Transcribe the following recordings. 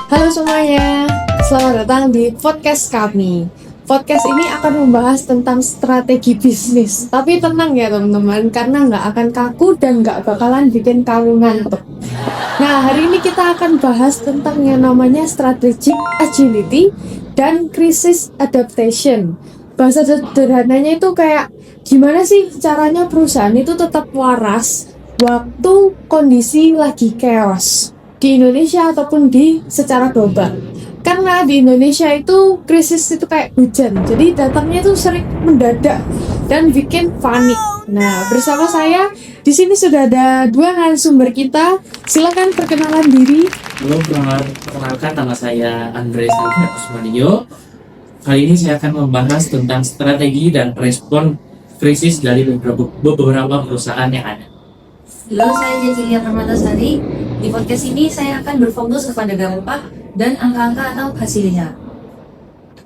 Halo semuanya, selamat datang di podcast kami. Podcast ini akan membahas tentang strategi bisnis. Tapi tenang ya teman-teman, karena nggak akan kaku dan nggak bakalan bikin kamu ngantuk. Nah, hari ini kita akan bahas tentang yang namanya strategic agility dan crisis adaptation. Bahasa sederhananya itu kayak gimana sih caranya perusahaan itu tetap waras waktu kondisi lagi chaos di Indonesia ataupun di secara global. Karena di Indonesia itu krisis itu kayak hujan, jadi datangnya itu sering mendadak dan bikin panik. Nah, bersama saya di sini sudah ada dua narasumber kita. Silakan perkenalan diri. Halo, perkenalkan nama saya Andre Santiago Usmanio. Kali ini saya akan membahas tentang strategi dan respon krisis dari beberapa perusahaan yang ada. Halo, saya Cecilia Permatasari. Di podcast ini saya akan berfokus kepada dampak dan angka-angka atau hasilnya.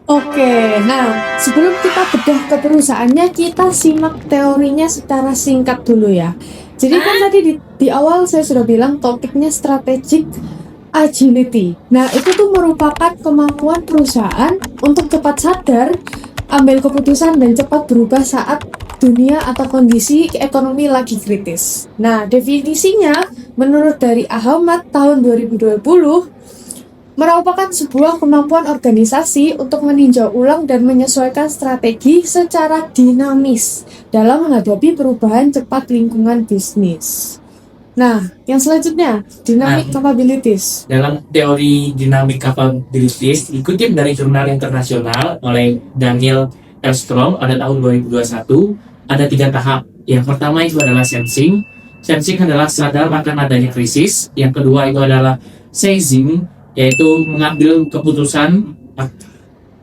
Oke, nah sebelum kita bedah ke perusahaannya, kita simak teorinya secara singkat dulu ya. Jadi kan tadi di awal saya sudah bilang topiknya strategic agility. Nah, itu tuh merupakan kemampuan perusahaan untuk cepat sadar, ambil keputusan dan cepat berubah saat dunia atau kondisi ekonomi lagi kritis. Nah, definisinya menurut dari Ahmad tahun 2020 merupakan sebuah kemampuan organisasi untuk meninjau ulang dan menyesuaikan strategi secara dinamis dalam menghadapi perubahan cepat lingkungan bisnis. Nah, yang selanjutnya, dynamic capabilities. Dalam teori dynamic capabilities dikutip dari jurnal internasional oleh Daniel Elstrom pada tahun 2021, ada 3 tahap. Yang pertama itu adalah sensing. Sensing adalah sadar akan adanya krisis. Yang kedua itu adalah seizing, yaitu mengambil keputusan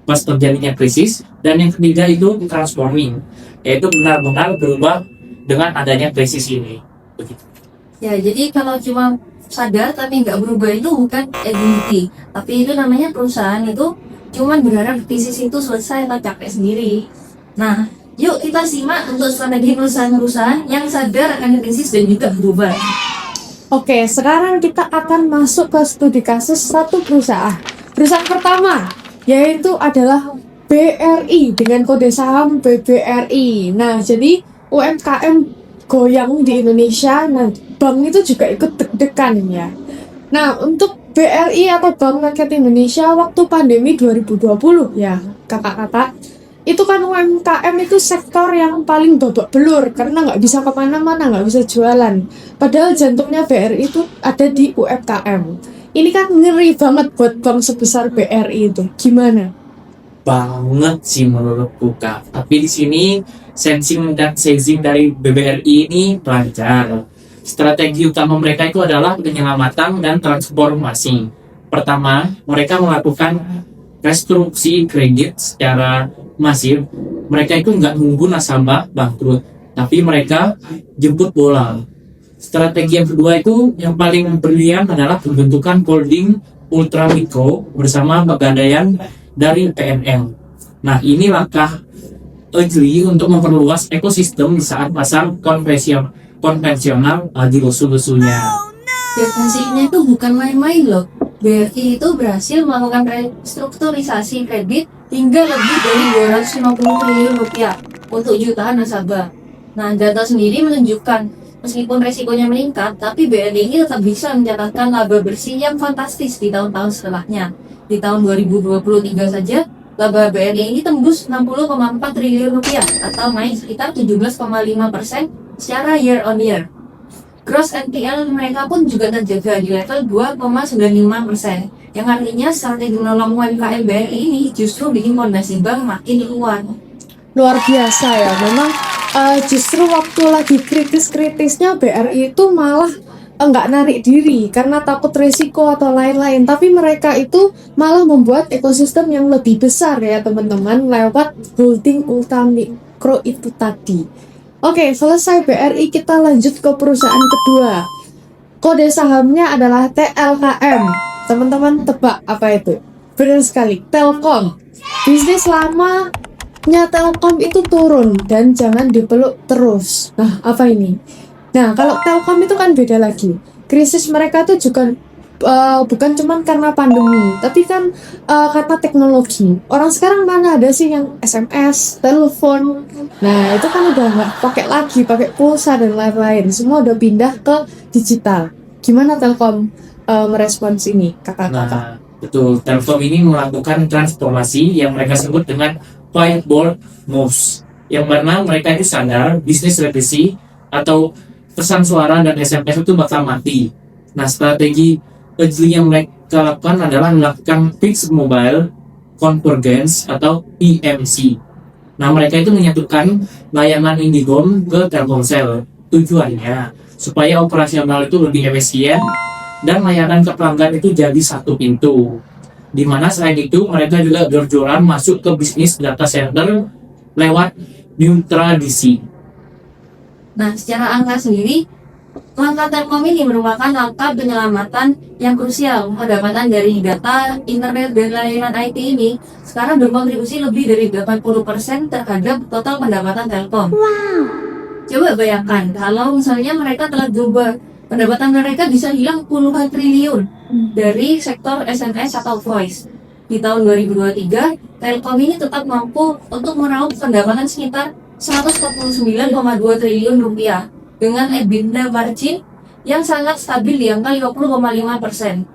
pas terjadinya krisis. Dan yang ketiga itu transforming, yaitu benar-benar berubah dengan adanya krisis ini. Begitu. Ya, jadi kalau cuma sadar tapi nggak berubah itu bukan agility, tapi itu namanya perusahaan itu cuma berharap krisis itu selesai atau capek sendiri. Nah, yuk kita simak untuk strategi perusahaan-perusahaan yang sadar akan krisis dan juga berubah. Oke, sekarang kita akan masuk ke studi kasus satu perusahaan. Perusahaan pertama yaitu adalah BRI dengan kode saham BBRI. Nah, jadi UMKM goyang di Indonesia. Nah, bank itu juga ikut deg-degan ya. Nah, untuk BRI atau Bank Rakyat Indonesia waktu pandemi 2020 ya, kakak-kakak, itu kan UMKM itu sektor yang paling babak belur karena nggak bisa kemana-mana, nggak bisa jualan. Padahal jantungnya BRI itu ada di UMKM. Ini kan ngeri banget buat bank sebesar BRI itu. Gimana? Banget sih menurutku, Kak. Tapi di sini sensing dan seizing dari BBRI ini lancar. Strategi utama mereka itu adalah penyelamatan dan transformasi. Pertama, mereka melakukan restruksi kredit secara masif. Mereka itu nggak nunggu nasabah bangkrut, tapi mereka jemput bola. Strategi yang kedua itu yang paling brilian adalah pembentukan holding ultra mikro bersama pegadaian dari PNM. Nah, ini langkah agile untuk memperluas ekosistem di saat pasar konvensional lagi lusuh-lusuhnya. Definisinya itu bukan main-main loh. BRI itu berhasil melakukan restrukturisasi kredit hingga lebih dari 250 triliun rupiah untuk jutaan nasabah. Nah, data sendiri menunjukkan meskipun resikonya meningkat, tapi BRI ini tetap bisa mencatatkan laba bersih yang fantastis di tahun-tahun setelahnya. Di tahun 2023 saja, laba BRI ini tembus 60,4 triliun rupiah atau naik sekitar 17,5% secara year on year. Gross NPL mereka pun juga terjaga di level 2,95%, yang artinya strategi menolong UMKM BRI ini justru bikin fondasi bank makin kuat. Luar biasa ya, memang justru waktu lagi kritis-kritisnya BRI itu malah nggak narik diri karena takut resiko atau lain-lain, tapi mereka itu malah membuat ekosistem yang lebih besar ya teman-teman lewat holding ultra mikro itu tadi. Oke, selesai BRI, kita lanjut ke perusahaan kedua. Kode sahamnya adalah TLKM. Teman-teman tebak apa itu? Benar sekali, Telkom. Bisnis lamanya Telkom itu turun dan jangan dipeluk terus. Nah, apa ini? Nah, kalau Telkom itu kan beda lagi. Krisis mereka tuh juga bukan cuman karena pandemi, tapi kan karena teknologi. Orang sekarang mana ada sih yang SMS, telepon. Nah, itu kan udah nggak pakai lagi, pakai pulsa dan lain-lain. Semua udah pindah ke digital. Gimana Telkom merespons ini, kakak-kakak? Nah, betul. Telkom ini melakukan transformasi yang mereka sebut dengan five bold moves. Yang mana mereka itu sadar bisnis legacy atau pesan suara dan SMS itu bakal mati. Nah, strategi yang mereka lakukan adalah melakukan fixed mobile convergence atau PMC. Nah, mereka itu menyatukan layanan IndiHome ke Telkomsel. Tujuannya supaya operasional itu lebih efisien dan layanan ke pelanggan itu jadi satu pintu. Di mana selain itu mereka juga berjualan masuk ke bisnis data center lewat Neutra DC. Nah, secara angka sendiri, langkah Telkom ini merupakan langkah penyelamatan yang krusial. Pendapatan dari data, internet, dan layanan IT ini sekarang berkontribusi lebih dari 80% terhadap total pendapatan Telkom. Coba bayangkan, kalau misalnya mereka telah berubah, pendapatan mereka bisa hilang puluhan triliun dari sektor SMS atau voice. Di tahun 2023, Telkom ini tetap mampu untuk meraup pendapatan sekitar 149,2 triliun rupiah dengan EBITDA margin yang sangat stabil di angka 50,5%.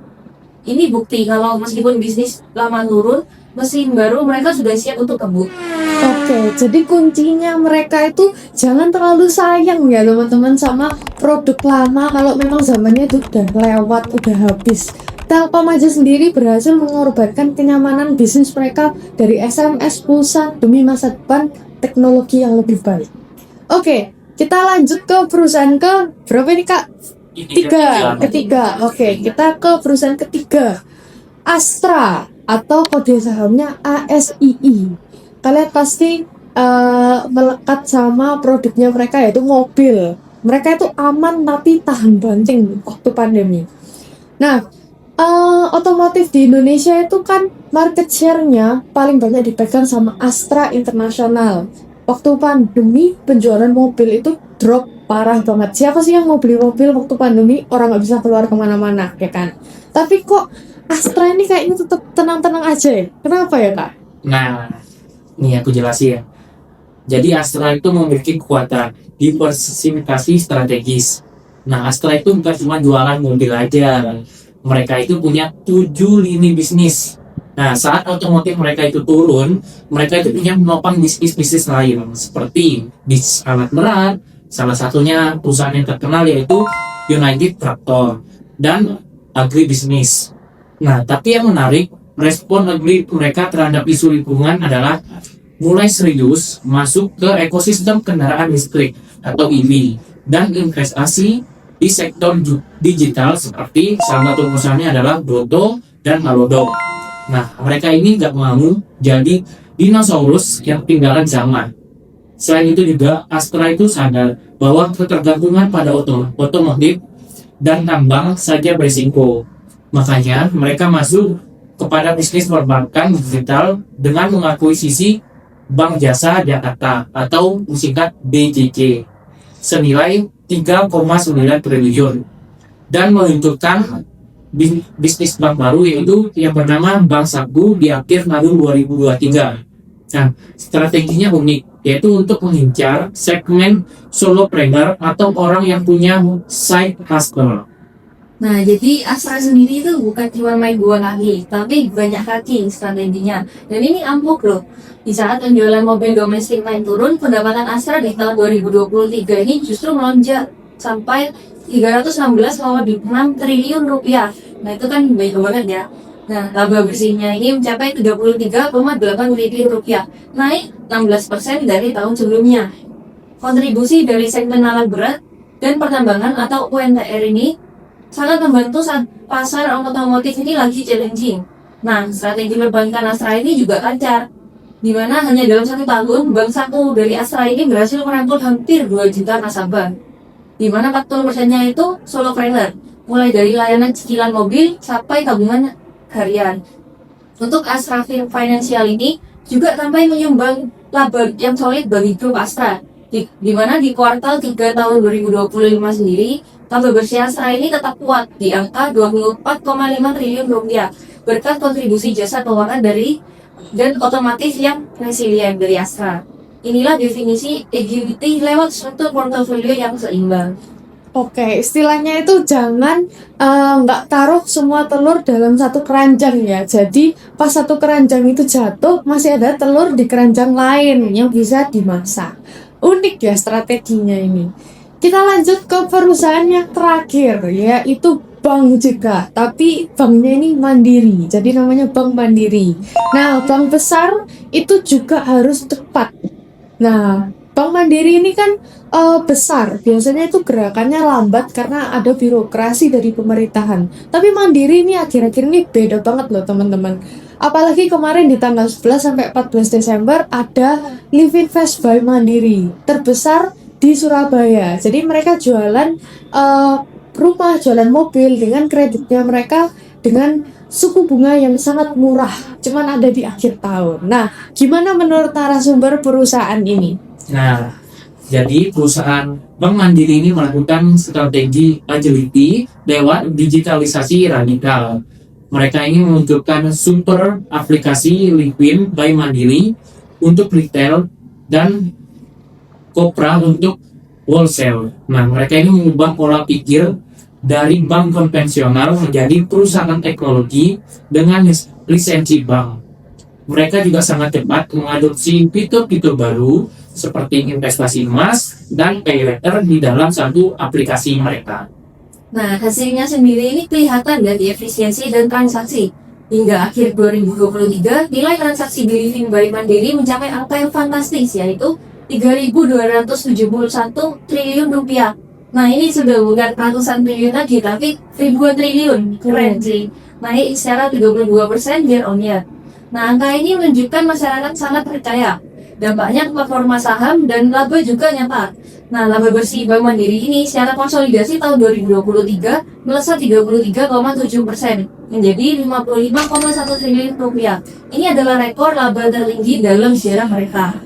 Ini bukti kalau meskipun bisnis lama turun, mesin baru mereka sudah siap untuk kebut. Oke, jadi kuncinya mereka itu jangan terlalu sayang ya teman-teman sama produk lama kalau memang zamannya itu udah lewat, udah habis. Telkom aja sendiri berhasil mengorbankan kenyamanan bisnis mereka dari SMS pulsa demi masa depan teknologi yang lebih baik. Oke, kita lanjut ke perusahaan ke berapa ini Kak? Ketiga. Oke, kita ke perusahaan ketiga. Astra atau kode sahamnya ASII. Kalian pasti melekat sama produknya mereka yaitu mobil. Mereka itu aman tapi tahan banting waktu pandemi. Nah, otomotif di Indonesia itu kan market share-nya paling banyak dipegang sama Astra International. Waktu pandemi penjualan mobil itu drop parah banget. Siapa sih yang mau beli mobil waktu pandemi? Orang nggak bisa keluar kemana-mana, ya kan? Tapi kok Astra ini kayaknya tetap tenang-tenang aja ya? Kenapa ya Kak? Nah, nih aku jelasin ya. Jadi Astra itu memiliki kekuatan diversifikasi strategis. Nah, Astra itu bukan cuma jualan mobil aja. Mereka itu punya 7 lini bisnis. Nah, saat otomotif mereka itu turun, mereka itu punya menopang bisnis-bisnis lain seperti bisnis alat berat, salah satunya perusahaan yang terkenal yaitu United Tractor dan Agribusiness. Nah, tapi yang menarik, respon mereka terhadap isu lingkungan adalah mulai serius masuk ke ekosistem kendaraan listrik atau EV dan investasi di sektor digital seperti salah satu perusahaannya adalah Broto dan Halodoc. Nah, mereka ini nggak mau jadi dinosaurus yang ketinggalan zaman. Selain itu juga Astra itu sadar bahwa ketergantungan pada otomotif dan tambang saja berisiko. Makanya mereka masuk kepada bisnis perbankan digital dengan mengakuisisi Bank Jasa Jakarta atau disingkat BJJ senilai 3,9 triliun dan meluncurkan bisnis bank baru yaitu yang bernama Bank Sagu di akhir tahun 2023. Nah, strateginya unik yaitu untuk mengincar segmen solopreneur atau orang yang punya side hustle. Nah, jadi Astra sendiri itu bukan cuma main dua kaki, tapi banyak kaki strateginya. Dan ini ampuh loh. Di saat penjualan mobil domestik main turun, pendapatan Astra di tahun 2023 ini justru melonjak sampai 316,6 triliun rupiah. Nah, itu kan banyak banget ya. Nah, laba bersihnya ini mencapai 33,8 triliun rupiah, naik 16% dari tahun sebelumnya. Kontribusi dari segmen alat berat dan pertambangan atau UMTR ini sangat membantu saat pasar otomotif ini lagi challenging. Nah, strategi perbankan Astra ini juga lancar, di mana hanya dalam 1 tahun Bank Saku dari Astra ini berhasil merangkul hampir 2 juta nasabah, di mana 40%-nya itu solopreneur, mulai dari layanan cicilan mobil sampai tabungan harian. Untuk Astra Financial ini juga sampai menyumbang laba yang solid bagi grup Astra, Di mana di kuartal 3 tahun 2025 sendiri, laba bersih Astra ini tetap kuat di angka 24,5 triliun rupiah berkat kontribusi jasa keuangan dan otomatis yang resilient dari Astra. Inilah definisi equity lewat struktur portofolio yang seimbang. Oke, istilahnya itu jangan nggak taruh semua telur dalam satu keranjang ya. Jadi pas satu keranjang itu jatuh, masih ada telur di keranjang lain yang bisa dimasak. Unik ya strateginya ini. Kita lanjut ke perusahaan yang terakhir, yaitu bank juga. Tapi banknya ini mandiri, jadi namanya Bank Mandiri. Nah, bank besar itu juga harus cepat. Nah, Bank Mandiri ini kan besar, biasanya itu gerakannya lambat karena ada birokrasi dari pemerintahan. Tapi Mandiri ini akhir-akhir ini beda banget loh teman-teman. Apalagi kemarin di tanggal 11 sampai 14 Desember ada Live Invest by Mandiri, terbesar di Surabaya. Jadi mereka jualan rumah, jualan mobil dengan kreditnya mereka dengan suku bunga yang sangat murah, cuman ada di akhir tahun. Nah, gimana menurut narasumber perusahaan ini? Nah, jadi perusahaan Bank Mandiri ini melakukan strategi agility lewat digitalisasi radikal. Mereka ini meluncurkan super aplikasi Liquid by Mandiri untuk retail dan Kopra untuk wholesale. Nah, mereka ini mengubah pola pikir dari bank konvensional menjadi perusahaan teknologi dengan lisensi bank. Mereka juga sangat cepat mengadopsi fitur-fitur baru seperti investasi emas dan pay later di dalam satu aplikasi mereka. Nah, hasilnya sendiri ini kelihatan dari efisiensi dan transaksi. Hingga akhir 2023, nilai transaksi di Living by Mandiri mencapai angka yang fantastis, yaitu 3.271 triliun rupiah. Nah, ini sudah bukan ratusan triliun lagi, tapi ribuan triliun. Keren sih. Naik secara 32% year on year. Nah, angka ini menunjukkan masyarakat sangat percaya. Dampaknya ke performa saham dan laba juga nyata. Nah, laba bersih Bank Mandiri ini secara konsolidasi tahun 2023 melesat 33,7% menjadi 55,1 triliun rupiah. Ini adalah rekor laba tertinggi dalam sejarah mereka.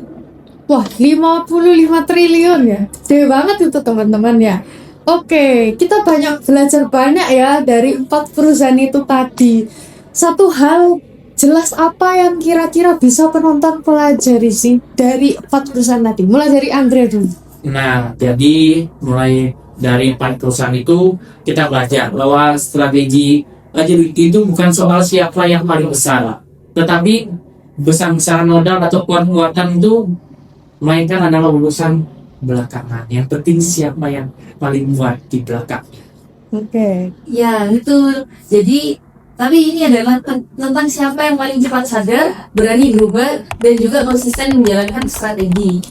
Wah, 55 triliun ya. Gede banget itu teman-teman ya. Oke, kita belajar banyak ya dari 4 perusahaan itu tadi. Satu hal jelas apa yang kira-kira bisa penonton pelajari sih dari 4 perusahaan tadi. Mulai dari Andre dulu. Nah, jadi mulai dari 4 perusahaan itu kita belajar bahwa strategi agility itu bukan soal siapa yang paling besar, tetapi besar-besaran modal atau kuat-kuatan itu melainkan adalah urusan belakangan. Yang penting siapa yang paling kuat di belakang. Oke. Ya, betul. Jadi, tapi ini adalah tentang siapa yang paling cepat sadar, berani berubah, dan juga konsisten menjalankan strategi.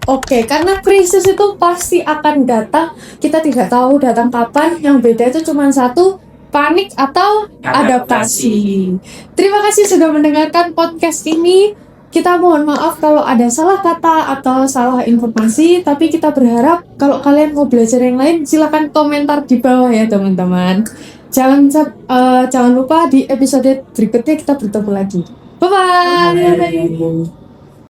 Oke, karena krisis itu pasti akan datang. Kita tidak tahu datang kapan. Yang beda itu cuma satu, panik atau adaptasi. Terima kasih sudah mendengarkan podcast ini. Kita mohon maaf kalau ada salah kata atau salah informasi, tapi kita berharap kalau kalian mau belajar yang lain, silakan komentar di bawah ya teman-teman. Jangan lupa di episode berikutnya kita bertemu lagi. Bye-bye!